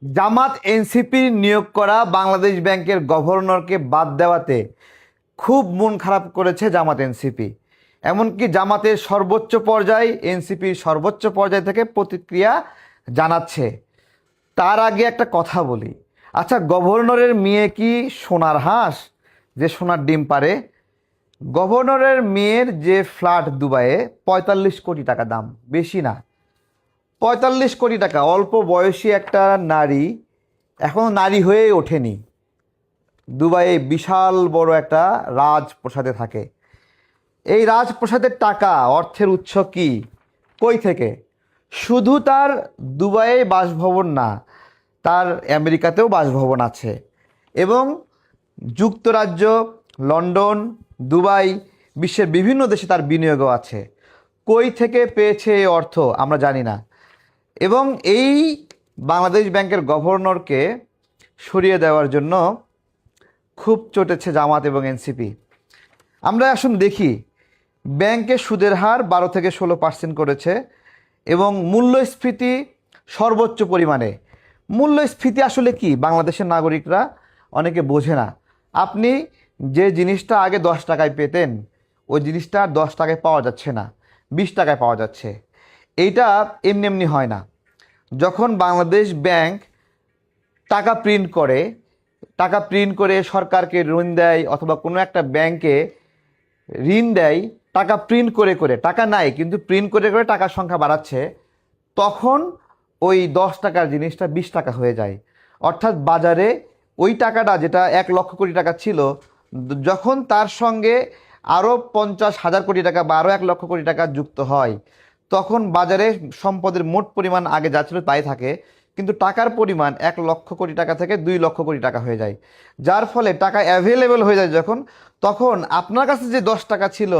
জামাত এনসিপির নিয়োগ করা বাংলাদেশ ব্যাংকের গভর্নরকে বাদ দেওয়াতে খুব মন খারাপ করেছে জামাত এনসিপি। এমনকি জামাতের সর্বোচ্চ পর্যায়, এনসিপির সর্বোচ্চ পর্যায় থেকে প্রতিক্রিয়া জানাচ্ছে। তার আগে একটা কথা বলি, আচ্ছা, গভর্নরের মেয়ে কি সোনার হাঁস যে সোনার ডিম পারে? গভর্নরের মেয়ের যে ফ্ল্যাট দুবাইয়ে 45 কোটি টাকা দাম, বেশি না, 45 কোটি টাকা। অল্প বয়সী একটা নারী, এখনও নারী হয়েই ওঠেনি, দুবাইয়ে বিশাল বড় একটা রাজপ্রাসাদে থাকে। এই রাজপ্রাসাদের টাকা, অর্থের উৎস কি, কই থেকে? শুধু তার দুবাইয়ে বাসভবন না, তার আমেরিকাতেও বাসভবন আছে এবং যুক্তরাজ্য, লন্ডন, দুবাই, বিশ্বের বিভিন্ন দেশে তার বিনিয়োগও আছে। কই থেকে পেয়েছে এই অর্থ আমরা জানি না। এবং এই বাংলাদেশ ব্যাংকের গভর্নরকে সরিয়ে দেওয়ার জন্য খুব চটেছে জামাত এবং এনসিপি। আমরা আসুন দেখি, ব্যাংকে সুদের হার 12 থেকে 16% করেছে এবং মূল্যস্ফীতি সর্বোচ্চ পরিমাণে। মূল্যস্ফীতি আসলে কি বাংলাদেশের নাগরিকরা অনেকে বোঝে না। আপনি যে জিনিসটা আগে 10 টাকায় পেতেন, ওই জিনিসটা আর 10 টাকায় পাওয়া যাচ্ছে না, 20 টাকায় পাওয়া যাচ্ছে। এইটা এমনি এমনি হয় না। যখন বাংলাদেশ ব্যাংক টাকা প্রিন্ট করে, টাকা প্রিন্ট করে সরকারকে ঋণ দেয় অথবা কোনো একটা ব্যাংকে ঋণ দেয়, টাকা প্রিন্ট করে করে, টাকা নাই কিন্তু প্রিন্ট করে করে টাকার সংখ্যা বাড়াচ্ছে, তখন ওই 10 টাকার জিনিসটা 20 টাকা হয়ে যায়। অর্থাৎ বাজারে ওই টাকাটা যেটা 1 লক্ষ কোটি টাকা ছিল, যখন তার সঙ্গে আরও 50,000 কোটি টাকা বা আরও 1 লক্ষ কোটি টাকা যুক্ত হয়, তখন বাজারে সম্পদের মোট পরিমাণ আগে যা ছিল তাই থাকে, কিন্তু টাকার পরিমাণ 1 লক্ষ কোটি টাকা থেকে 2 লক্ষ কোটি টাকা হয়ে যায়। যার ফলে টাকা অ্যাভেলেবেল হয়ে যায় যখন, তখন আপনার কাছে যে 10 টাকা ছিল,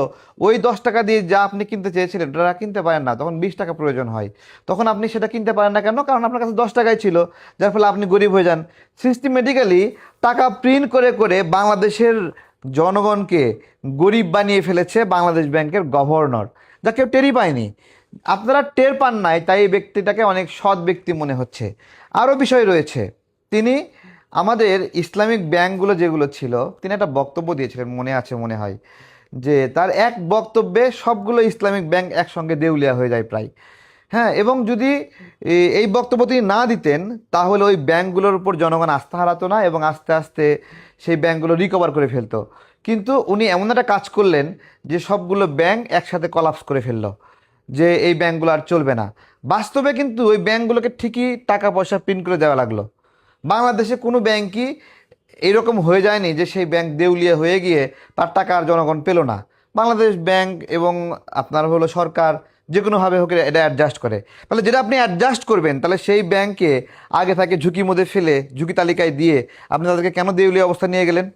ওই 10 টাকা দিয়ে যা আপনি কিনতে চেয়েছিলেন ওটা কিনতে পারেন না, তখন 20 টাকা প্রয়োজন হয়। তখন আপনি সেটা কিনতে পারেন না কেন? কারণ আপনার কাছে 10 টাকাই ছিল, যার ফলে আপনি গরিব হয়ে যান। সিস্টেমেটিক্যালি টাকা প্রিন্ট করে করে বাংলাদেশের জনগণকে গরিব বানিয়ে ফেলেছে বাংলাদেশ ব্যাংকের গভর্নর, যা কেউ টেরই পায়নি। আপনারা টের পান নাই, তাই এই ব্যক্তিটাকে অনেক সৎ ব্যক্তি মনে হচ্ছে। আরও বিষয় রয়েছে, তিনি আমাদের ইসলামিক ব্যাংকগুলো যেগুলো ছিল, তিনি একটা বক্তব্য দিয়েছিলেন, মনে আছে মনে হয়, যে তার এক বক্তব্যে সবগুলো ইসলামিক ব্যাংক একসঙ্গে দেউলিয়া হয়ে যায় প্রায়। হ্যাঁ, এবং যদি এই বক্তব্য তিনি না দিতেন, তাহলে ওই ব্যাংকগুলোর উপর জনগণ আস্থা হারাতো না এবং আস্তে আস্তে সেই ব্যাংকগুলো রিকভার করে ফেলতো। কিন্তু উনি এমন একটা কাজ করলেন যে সবগুলো ব্যাংক একসাথে কলাপস করে ফেললো, যে এই ব্যাংকগুলো আর চলবে না। বাস্তবে কিন্তু ওই ব্যাংকগুলোকে ঠিকই টাকা পয়সা প্রিন্ট করে দেওয়া লাগলো। বাংলাদেশে কোনো ব্যাংকই এরকম হয়ে যায়নি যে সেই ব্যাংক দেউলিয়া হয়ে গিয়ে তার টাকা আর জনগণ পেল না। বাংলাদেশ ব্যাংক এবং আপনার হলো সরকার যে কোনোভাবে হোক এটা অ্যাডজাস্ট করে। তাহলে যেটা আপনি অ্যাডজাস্ট করবেন, তাহলে সেই ব্যাংকে আগে থাকে ঝুঁকির মধ্যে ফেলে, ঝুঁকি তালিকায় দিয়ে আপনি তাদেরকে কেন দেউলিয়া অবস্থা নিয়ে গেলেন?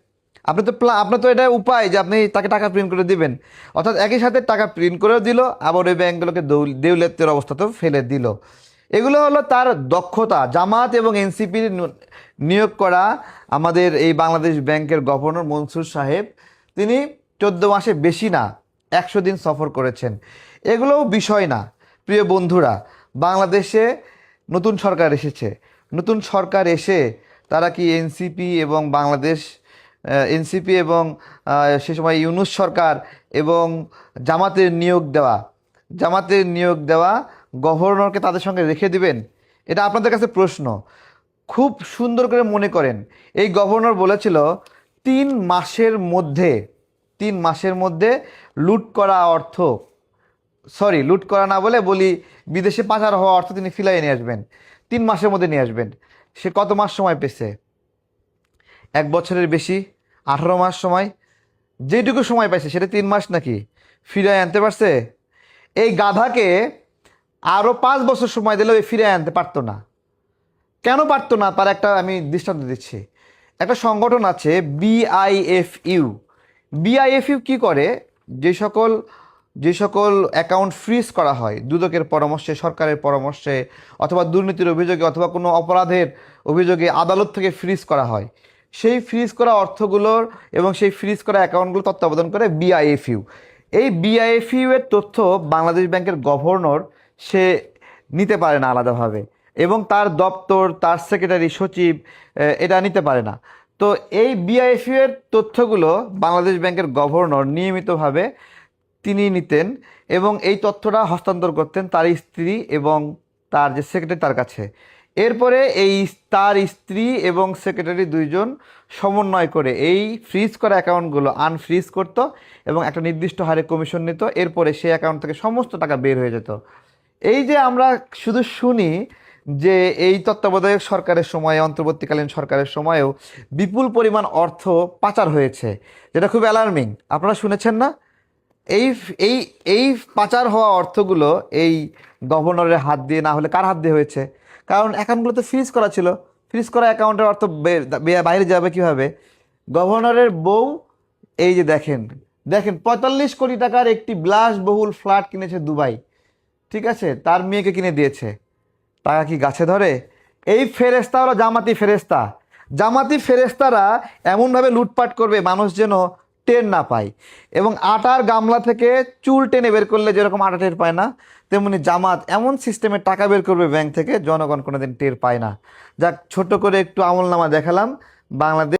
আপনার তো এটা উপায় যে আপনি তাকে টাকা প্রিন্ট করে দিবেন, অর্থাৎ একই সাথে টাকা প্রিন্ট করেও দিল, আবার ওই ব্যাংকগুলোকে দেউলিয়াতের অবস্থাতেও ফেলে দিল। এগুলো হলো তার দক্ষতা। জামাত এবং এনসিপির নিয়োগ করা আমাদের এই বাংলাদেশ ব্যাংকের গভর্নর মনসুর সাহেব, তিনি 14 মাসে বেশি না 100 দিন সফর করেছেন। এগুলোও বিষয় না। প্রিয় বন্ধুরা, বাংলাদেশে নতুন সরকার এসেছে। নতুন সরকার এসে তারা কি এনসিপি এবং বাংলাদেশ এনসিপি এবং সে সময় ইউনূস সরকার এবং জামাতের নিয়োগ দেওয়া গভর্নরকে তাদের সঙ্গে রেখে দিবেন? এটা আপনাদের কাছে প্রশ্ন। খুব সুন্দর করে মনে করেন, এই গভর্নর বলেছিল 3 মাসের মধ্যে, 3 মাসের মধ্যে লুট করা অর্থ, সরি লুট করা না বলে বলি, বিদেশে পাচার হওয়া অর্থ তিনি ফিরিয়ে নিয়ে আসবেন, 3 মাসের মধ্যে নিয়ে আসবেন। সে কত মাস সময় পেয়েছে? 1 বছরের বেশি, 18 মাস সময়। যেটুকু সময় পাইছে সেটা 3 মাস নাকি? ফিরিয়ে আনতে পারছে? এই গাধাকে আরও 5 বছর সময় দিলেও ফিরিয়ে আনতে পারতো না। কেন পারতো না? তার একটা আমি দৃষ্টান্ত দিচ্ছি। একটা সংগঠন আছে বিআইএফইউ। বিআইএফইউ কি করে? যে সকল অ্যাকাউন্ট ফ্রিজ করা হয় দুদকের পরামর্শে, সরকারের পরামর্শে, অথবা দুর্নীতির অভিযোগে অথবা কোনো অপরাধের অভিযোগে আদালত থেকে ফ্রিজ করা হয়, সেই ফ্রিজ করা অর্থগুলোর এবং সেই ফ্রিজ করা অ্যাকাউন্টগুলো তত্ত্বাবধান করে বিআইএফইউ। এই বিআইএফইউ এর তথ্য বাংলাদেশ ব্যাংকের গভর্নর সে নিতে পারে না আলাদাভাবে। এবং তার দপ্তর, তার সেক্রেটারি, সচিব এটা নিতে পারে না। তো এই বিআইএফইউ এর তথ্যগুলো বাংলাদেশ ব্যাংকের গভর্নর নিয়মিতভাবে তিনি নিতেন এবং এই তথ্যটা হস্তান্তর করতেন তার স্ত্রী এবং তার যে সেক্রেটারি তার কাছে। এরপরে তার স্ত্রী এবং সেক্রেটারি দুইজন সমন্বয় করে এই ফ্রিজ করা অ্যাকাউন্টগুলো আনফ্রিজ করত এবং একটা নির্দিষ্ট হারে কমিশন নিত। এরপরে সেই অ্যাকাউন্ট থেকে সমস্ত টাকা বের হয়ে যেত। এই যে আমরা শুধু শুনি যে এই তত্ত্বাবধায়ক সরকারের সময়ে, অন্তর্বর্তীকালীন সরকারের সময়েও বিপুল পরিমাণ অর্থ পাচার হয়েছে, যেটা খুব অ্যালার্মিং। আপনারা শুনেছেন না? এই এই এই পাচার হওয়া অর্থগুলো এই গভর্নরের হাত দিয়ে না হলে কার হাত দিয়ে হয়েছে? কারণ অ্যাকাউন্টগুলো তো ফ্রিজ করা ছিল। ফ্রিজ করা অ্যাকাউন্টের অর্থ বাইরে যাবে কিভাবে? গভর্নরের বউ এই যে দেখেন দেখেন ৪৫ কোটি টাকার একটি বিলাসবহুল ফ্ল্যাট কিনেছে দুবাই, ঠিক আছে, তার মেয়েকে কিনে দিয়েছে। টাকা কি গাছে ধরে? এই ফেরেস্তা হলো জামাতি ফেরেস্তা। জামাতি ফেরেস্তারা এমনভাবে লুটপাট করবে মানুষ যেন টের না পায়। এবং আটার গামলা থেকে চুল টেনে বের করলে যেরকম আটা টের পায় না, তেমনি জামাত এমন সিস্টেমে টাকা বের করবে ব্যাংক থেকে, জনগণ কোনোদিন টের পায় না। যাক, ছোট করে একটু আমলনামা দেখালাম। বাংলাদেশ